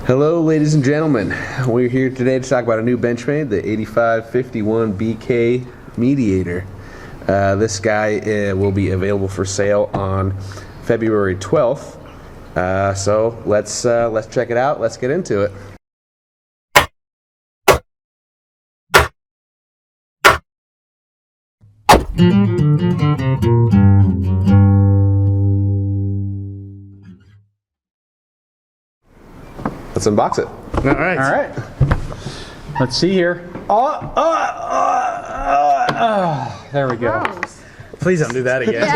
Hello, ladies and gentlemen. We're here today to talk about a new Benchmade, the 8551 BK Mediator. This guy will be available for sale on February 12th. So let's check it out. Let's get into it. Let's unbox it. All right. Let's see here. There we go. Gross. Please don't do that again.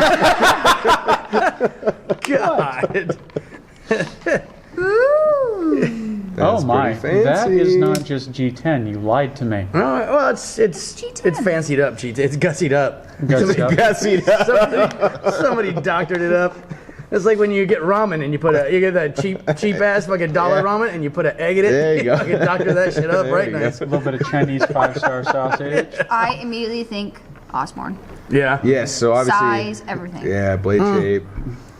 God. Oh my! pretty That fancy. is not just G10. You lied to me. No, well, it's G10. fancied up, G10. It's gussied up. Gussied up. Somebody doctored it up. It's like when you get ramen and you get that cheap ass fucking dollar ramen and you put an egg in it. There you go. Fucking doctor that shit up, There right? you go. Nice. A little bit of Chinese 5-star sausage. I immediately think Osborne. Yeah. Yes, so obviously. Size, everything. Yeah, blade shape.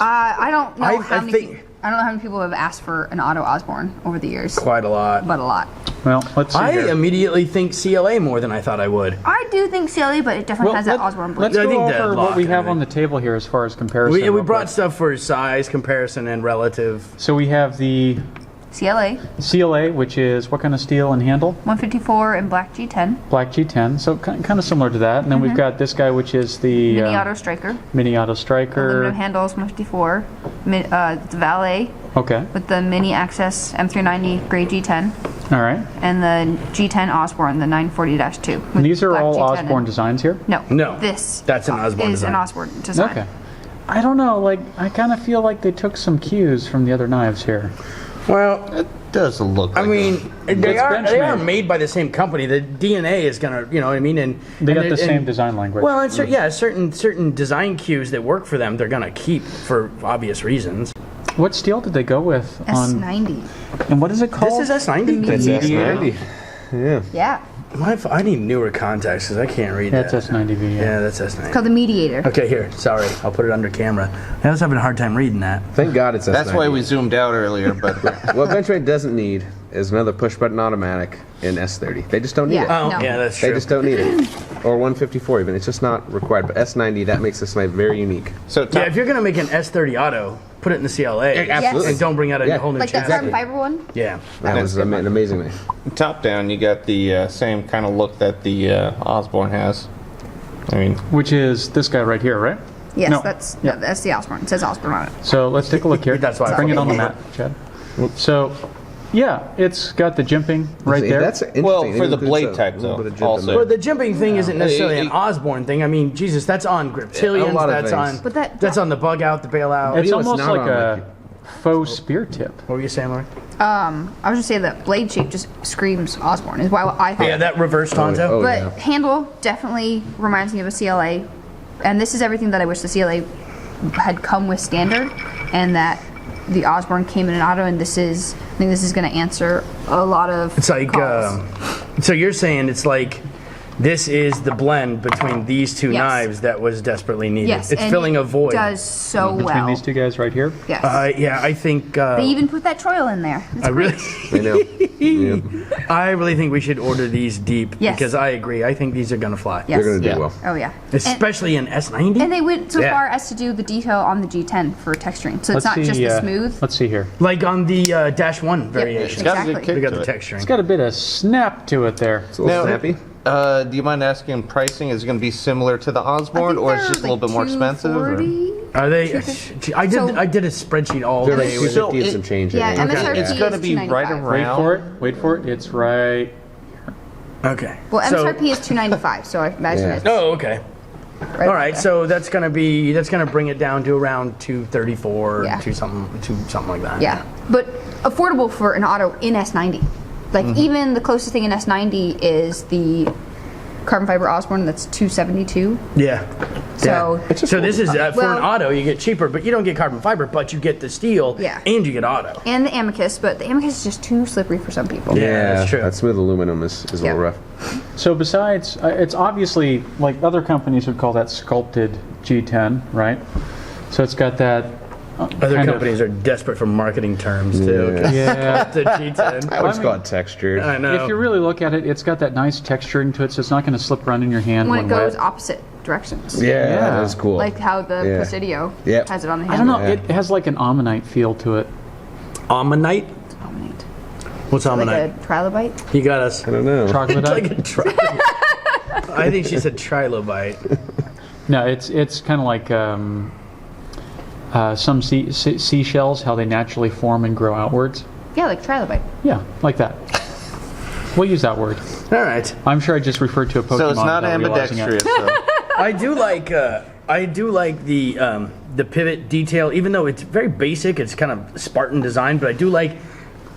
I don't know how think- many people have asked for an auto Osborne over the years, Quite a lot. but a lot. Well, let's see I here. immediately think CLA more than I thought I would. I do think CLA, but it definitely has that Osborne blade. Let's I go think that over lock what we and have on the everything. table here as far as comparison. We real brought quick. stuff for size, comparison, and relative. So we have the CLA, CLA, which is what kind of steel and handle? 154 and black G10, Black G10. So kind of similar to that. And then we've got this guy, which is the mini auto striker, Mini Auto aluminum Striker. handles 154, the Valet Okay. with the mini access M390 gray G10, All right. and the G10 Osborne, the 940-2. And these are black all G10 Osborne designs here? No, No, this that's an Osborne is design. an Osborne design. Okay. I don't know. Like, I kind of feel like they took some cues from the other knives here. Well, It does look like I mean, they It's are Benchmade. made by the same company. The DNA is gonna, you know what I mean, and They got and- the same and- design language. Well, and certain design cues that work for them, they're gonna keep for obvious reasons. What steel did they go with on? S90. And what is it called? This is S90. That's Mediator. S90. Yeah. Yeah. I need newer contacts because I can't read That's that. S90V. Yeah, that's S90. It's called the Mediator. Okay, here. Sorry, I'll put it under camera. I was having a hard time reading that. Thank God it's S90. That's why we zoomed out earlier, but What Benchmade doesn't need is another push-button automatic in S30. They just don't need it. Yeah. Oh, No. yeah, that's They true. just don't need it. Or 154 even. It's just not required. But S90, that makes this knife very unique. so Yeah, if you're gonna make an S30 auto, put it in the CLA. absolutely. And don't bring out a Yeah. whole new Like that chassis. carbon fiber one? Yeah. That was an amazing knife. top down, you got the same kind of look that the Osborne has. I mean, Which is this guy right here, right? Yes, No. that's the Osborne. It says Osborne on it. So let's take a look here. That's why I Bring it thought- on the mat, Chad. So, yeah, it's got the jimping right See, there. That's interesting. Well, It for the includes blade a type, little though, bit of jump in also. there. Well, the jimping thing isn't necessarily an it- Osborne thing. I mean, Jesus, that's on griptillions. A lot of That's things. on. But that's on the bug out, the bailout. it's you know, it's almost not like on, a faux spear tip. What were you saying, Laurie? I was just saying that blade shape just screams Osborne is why I thought. Yeah, that reverse Tonto. Oh, But yeah. handle definitely reminds me of a CLA, and this is everything that I wish the CLA had come with standard, and that the Osborne came in an auto, and I think this is going to answer a lot of It's like, calls. so you're saying it's like this is the blend between these two Yes. knives that was desperatally needed. Yes, it's and filling a void. It does so Between well. these two guys right here. Yes. Yeah, I think. They even put that troil in there. It's I really, I know. Yeah. I really think we should order these deep Yes. because I agree. I think these are gonna fly, Yes. They're going to do Yeah. well. Oh yeah. especially in S90. And they went so Yeah. far as to do the detail on the G10 for texturing, so it's not just the smooth. Let's see here. Like on the Dash 1 variation. got a good exactly. kick We got to the it. texturing. It's got a bit of snap to it there. It's a little Now- snappy. do you mind asking pricing? Is it going to be similar to the Osborne, or it's just a little bit more expensive? Or? 240. Are they? I did. So- I did a spreadsheet all They're like day. with 250 and it- some change. Yeah, I think. MSRP It's is going to be right $295. Wait around. for it. Wait for it. It's right. Okay. Well, So- MSRP is $295, so I imagine Yeah. it's Oh, okay. right All right. there. So that's gonna bring it down to around 234, Yeah. to something like that. Yeah, but affordable for an auto in S90. Like even the closest thing in S90 is the carbon fiber Osborne that's $272. Yeah. So- Yeah. So this is for an Well- auto, you get cheaper, but you don't get carbon fiber, but you get the steel. Yeah. And you get auto. And the Amicus, but the Amicus is just too slippery for some people. Yeah, that's true. That smooth aluminum is a little Yeah. rough. So besides, it's obviously like other companies would call that sculpted G10, right? So it's got that Other kind of- companies are desperate for marketing terms too. Yeah. It's a G10. I would just I call mean- it textured. I know. If you really look at it, it's got that nice texturing to it, so it's not going to slip around in your hand When when it goes wet. opposite directions. Yeah, Yeah. that is cool. Like how the Yeah. Presidio Yep. has it on the I don't handle. know. It has like an ammonite feel to it. Ammonite? Dominate. What's Like ammonite? a trilobite. You got us. I don't know. Chocolate. Like a I think she said trilobite. No, it's kind of like some seashells, how they naturally form and grow outwards. Yeah, like trilobite. Yeah, like that. We'll use that word. All right. I'm sure I just referred to a Pokemon. So it's not without realizing it. ambidextrous. So. I do like the pivot detail, even though it's very basic. It's kind of Spartan design, but I do like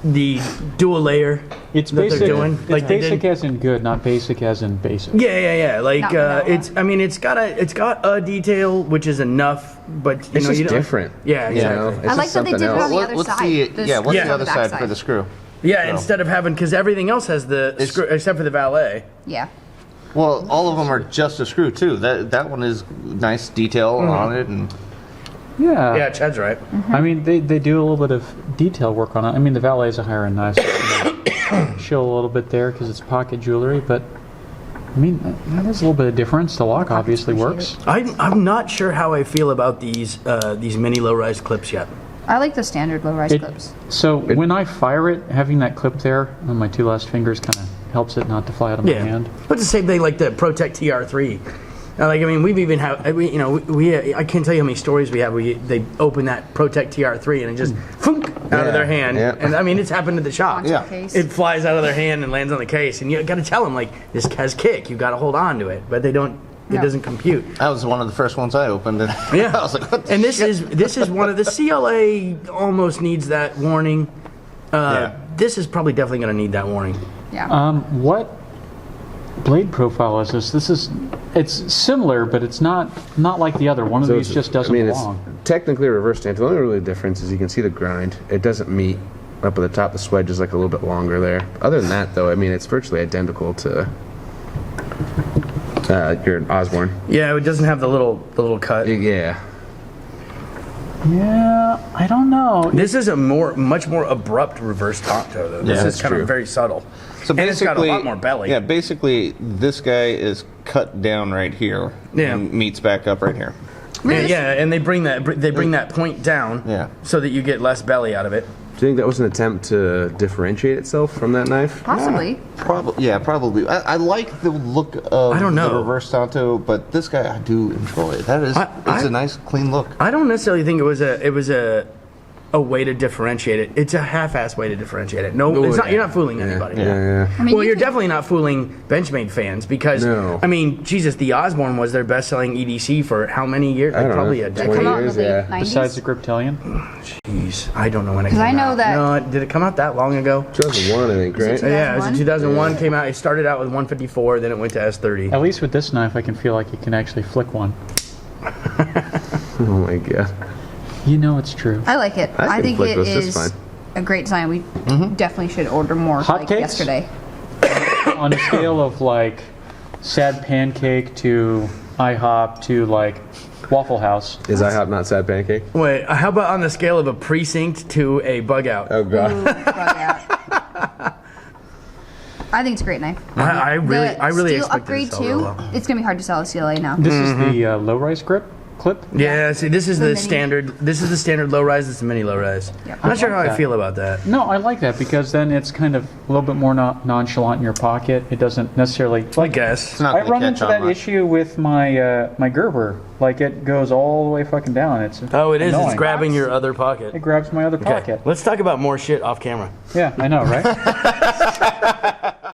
the dual layer. It's that they're basic. doing. It's Like they basic did- as in good, not basic as in basic. Yeah. Like Not vanilla. it's got a detail which is enough, but you It's know just you don't. different. Yeah, You exactly. know, it's I like just that they something did it else. on the other What's side. the The yeah? What's Yeah. the other side backside. for the screw? Yeah, So- instead of having because everything else has the screw except for the valet. Yeah. Well, all of them are just a screw too. That one is nice detail on it, and Yeah. Yeah, Chad's right. I mean, they do a little bit of detail work on it. I mean, the valet is a higher end knife, so show a little bit there because it's pocket jewelry, but I mean, there's a little bit of difference. The lock obviously works. I'm not sure how I feel about these mini low-rise clips yet. I like the standard low-rise clips. So when I fire it, having that clip there on my two last fingers kind of helps it not to fly out of my Yeah, hand. but the same thing like the Protect TR3. Like I mean, we've even had we I can't tell you how many stories we have. They open that Protect TR3 and it just funk out of their hand, yeah. and I mean it's happened to the shop. Onto Yeah. the case. It flies out of their hand and lands on the case, and you got to tell them like this has kick. You got to hold on to it, but they don't. It No. doesn't compute. that was one of the first ones I opened. And Yeah, I was like, what the and this shit? is one of the CLA almost needs that warning. Yeah. This is probably definitely going to need that warning. Yeah. What blade profile is this? It's similar, but it's not like the other. One of So these it's- just doesn't I mean, belong. it's technically a reverse stance. The only really difference is you can see the grind. It doesn't meet up at the top. The swedge is like a little bit longer there. Other than that, though, I mean, it's virtually identical to your Osborne. Yeah, it doesn't have the little cut. Yeah. Yeah, I don't know. This is a much more abrupt reverse top toe, though. This Yeah, is that's kind true. of very subtle. So and it's got a lot more belly. Yeah, basically, this guy is cut down right here. Yeah. And meets back up right here. Really, Yeah, and they bring that point down. Yeah. So that you get less belly out of it. Do you think that was an attempt to differentiate itself from that knife? possibly. Probably. Yeah, probably. I like the look of I don't know. the reverse Tanto, but this guy I do enjoy. That is, it's a nice, clean look. I don't necessarily think it was a way to differentiate it. It's a half-ass way to differentiate it. No, it's not. You're not fooling anybody. Yeah. I mean, Well, you you're can- definitely not fooling Benchmade fans because No. I mean, Jesus, the Osborne was their best-selling EDC for how many years? I Like don't probably know, a 20 decade. Come out in years, the late yeah. 90s. Besides the Griptilian, Jeez, I don't know when it 'Cause came I know out. that- No, did it come out that long ago? 2001, I think, right? Yeah, it was in 2001? 2001. Came out. It started out with 154, then it went to S30. at least with this knife, I can feel like you can actually flick one. Oh my god. You know it's true. I like it. I I can think flick it this just is fine. a great design. We definitely should order more like Hotcakes? yesterday. On a scale of like sad pancake to IHOP to like Waffle House. Is IHOP not sad pancake? Wait, how about on the scale of a precinct to a bug out? Oh god. Ooh, bug out. I think it's a great knife. I really steel expected upgrade to sell real too. well. It's gonna be hard to sell a CLA now. This is the low-rise clip. Yeah, see, this is The the mini. standard. This is the standard low rise. This is the mini low rise. Yep. I'm not sure I how like I that. feel about that. No, I like that because then it's kind of a little bit more nonchalant in your pocket. It doesn't necessarily. I guess. It's not I gonna run catch into on that much. issue with my my Gerber. Like it goes all the way fucking down. It's Oh, it is. It's annoying. grabbing your other pocket. It grabs my other Okay, pocket. let's talk about more shit off camera. Yeah, I know, right?